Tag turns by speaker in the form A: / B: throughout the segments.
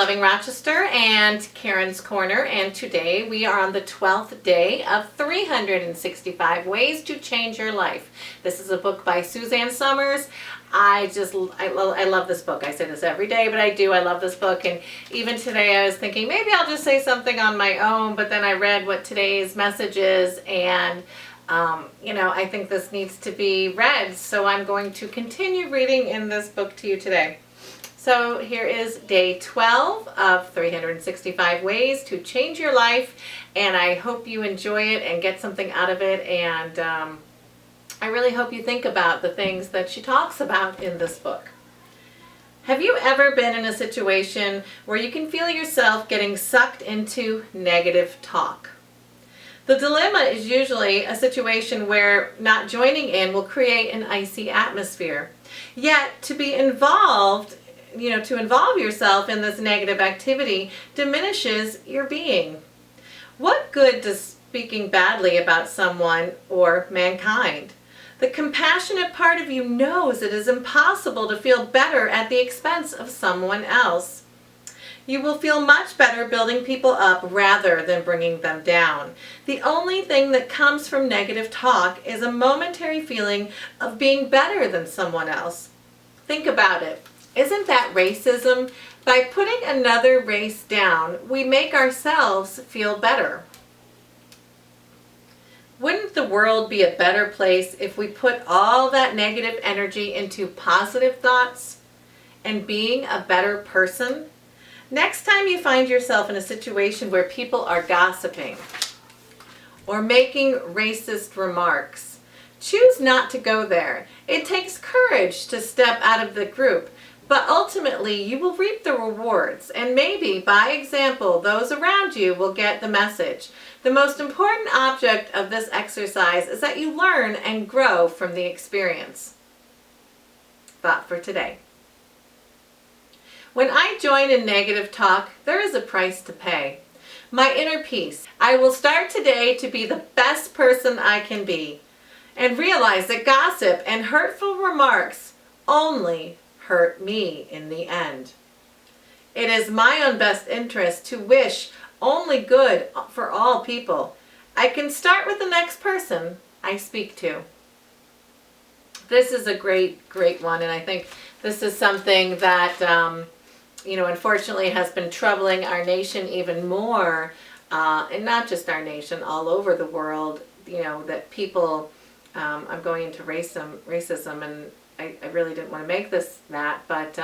A: Loving Rochester and Karen's Corner, and today we are on the 12th day of 365 Ways to Change Your Life. This is a book by Suzanne Somers. I love this book. I say this every day, but I do. I love this book, and even today I was thinking maybe I'll just say something on my own, but then I read what today's message is, and I think this needs to be read, so I'm going to continue reading in this book to you today. So here is day 12 of 365 Ways to Change Your Life, and I hope you enjoy it and get something out of it, and I really hope you think about the things that she talks about in this book. Have you ever been in a situation where you can feel yourself getting sucked into negative talk? The dilemma is usually a situation where not joining in will create an icy atmosphere. Yet to be involved, to involve yourself in this negative activity diminishes your being. What good does speaking badly about someone or mankind? The compassionate part of you knows it is impossible to feel better at the expense of someone else. You will feel much better building people up rather than bringing them down. The only thing that comes from negative talk is a momentary feeling of being better than someone else. Think about it. Isn't that racism? By putting another race down, we make ourselves feel better. Wouldn't the world be a better place if we put all that negative energy into positive thoughts and being a better person? Next time you find yourself in a situation where people are gossiping or making racist remarks, choose not to go there. It takes courage to step out of the group, but ultimately you will reap the rewards, and maybe, by example, those around you will get the message. The most important object of this exercise is that you learn and grow from the experience. Thought for today. When I join in negative talk, there is a price to pay. My inner peace. I will start today to be the best person I can be, and realize that gossip and hurtful remarks only hurt me in the end. It is my own best interest to wish only good for all people. I can start with the next person I speak to. This is a great one, and I think this is something that unfortunately has been troubling our nation even more, and not just our nation, all over the world, that people, I'm going into racism, and I really didn't want to make this that, but,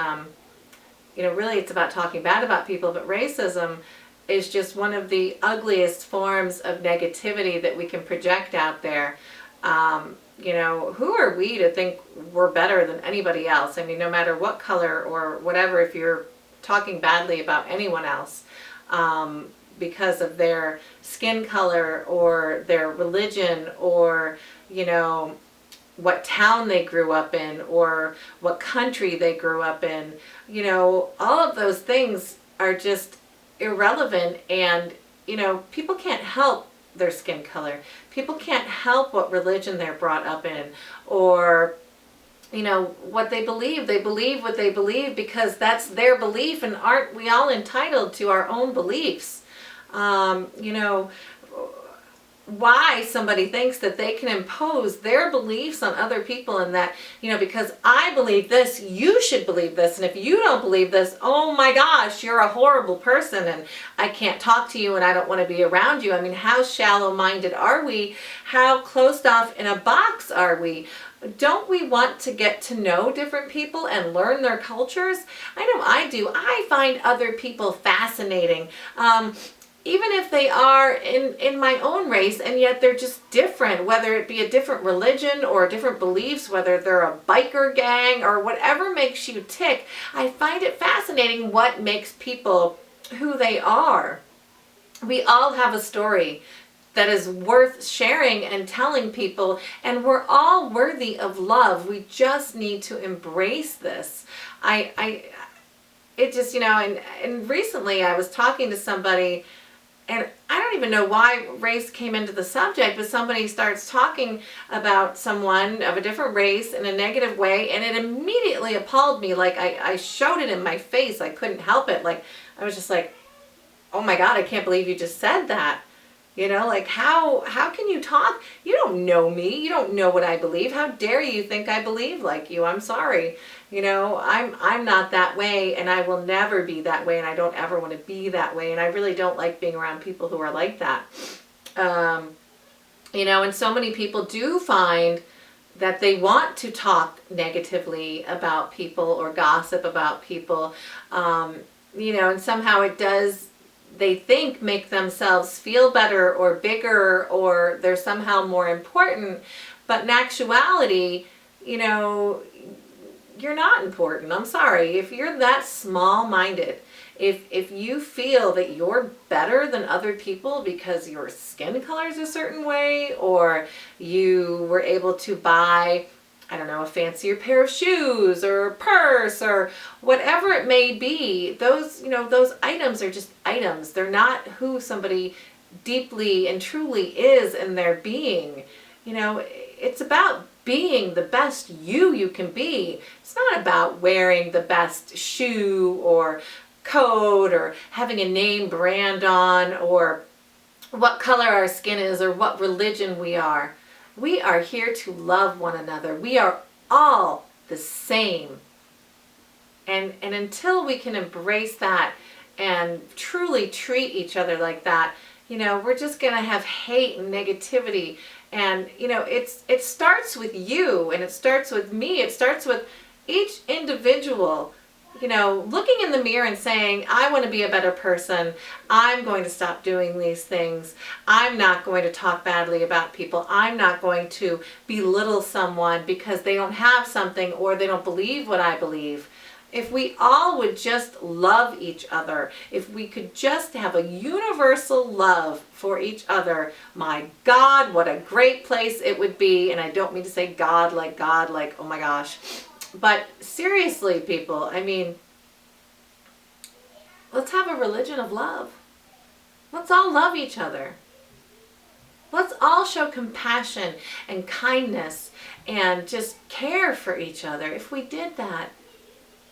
A: really it's about talking bad about people, but racism is just one of the ugliest forms of negativity that we can project out there. Who are we to think we're better than anybody else? I mean, no matter what color or whatever, if you're talking badly about anyone else because of their skin color or their religion or, what town they grew up in or what country they grew up in, all of those things are just irrelevant, and, people can't help their skin color. People can't help what religion they're brought up in or what they believe. They believe what they believe because that's their belief, and aren't we all entitled to our own beliefs? Why somebody thinks that they can impose their beliefs on other people, and that, because I believe this, you should believe this, and if you don't believe this, oh my gosh, you're a horrible person, and I can't talk to you, and I don't want to be around you. I mean, how shallow-minded are we? How closed off in a box are we? Don't we want to get to know different people and learn their cultures? I know I do. I find other people fascinating. Even if they are in my own race, and yet they're just different, whether it be a different religion or different beliefs, whether they're a biker gang or whatever makes you tick, I find it fascinating what makes people who they are. We all have a story that is worth sharing and telling people, and we're all worthy of love. We just need to embrace this. And recently I was talking to somebody And I don't even know why race came into the subject, but somebody starts talking about someone of a different race in a negative way, and it immediately appalled me. Like I showed it in my face. I couldn't help it. Like I was just like, oh my God, I can't believe you just said that. You know, like how can you talk? You don't know me. You don't know what I believe. How dare you think I believe like you? I'm sorry. You know, I'm not that way, and I will never be that way, and I don't ever want to be that way, and I really don't like being around people who are like that. You know, and so many people do find that they want to talk negatively about people or gossip about people, you know, and somehow it does, they think, make themselves feel better or bigger, or they're somehow more important. But in actuality, you know, you're not important. I'm sorry. If you're that small-minded, if you feel that you're better than other people because your skin color is a certain way, or you were able to buy, I don't know, a fancier pair of shoes or a purse or whatever it may be, those, you know, those items are just items. They're not who somebody deeply and truly is in their being. You know, it's about being the best you can be. It's not about wearing the best shoe or coat or having a name brand on or what color our skin is or what religion we are. We are here to love one another. We are all the same. And until we can embrace that and truly treat each other like that, you know, we're just going to have hate and negativity. And, you know, it starts with you, and it starts with me. It starts with each individual, you know, looking in the mirror and saying, I want to be a better person. I'm going to stop doing these things. I'm not going to talk badly about people. I'm not going to belittle someone because they don't have something or they don't believe what I believe. If we all would just love each other, if we could just have a universal love for each other, my God, what a great place it would be. And I don't mean to say God, like, oh my gosh. But seriously, people, I mean, let's have a religion of love. Let's all love each other. Let's all show compassion and kindness and just care for each other. If we did that,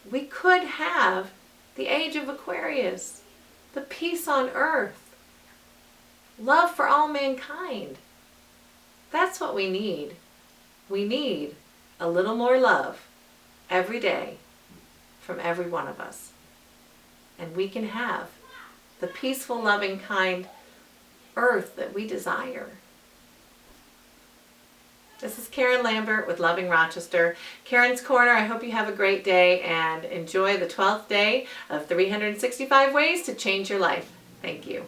A: we could have the age of Aquarius, the peace on earth, love for all mankind. That's what we need. We need a little more love every day from every one of us. And we can have the peaceful, loving, kind earth that we desire. This is Karen Lambert with Loving Rochester. Karen's Corner, I hope you have a great day and enjoy the 12th day of 365 Ways to Change Your Life. Thank you.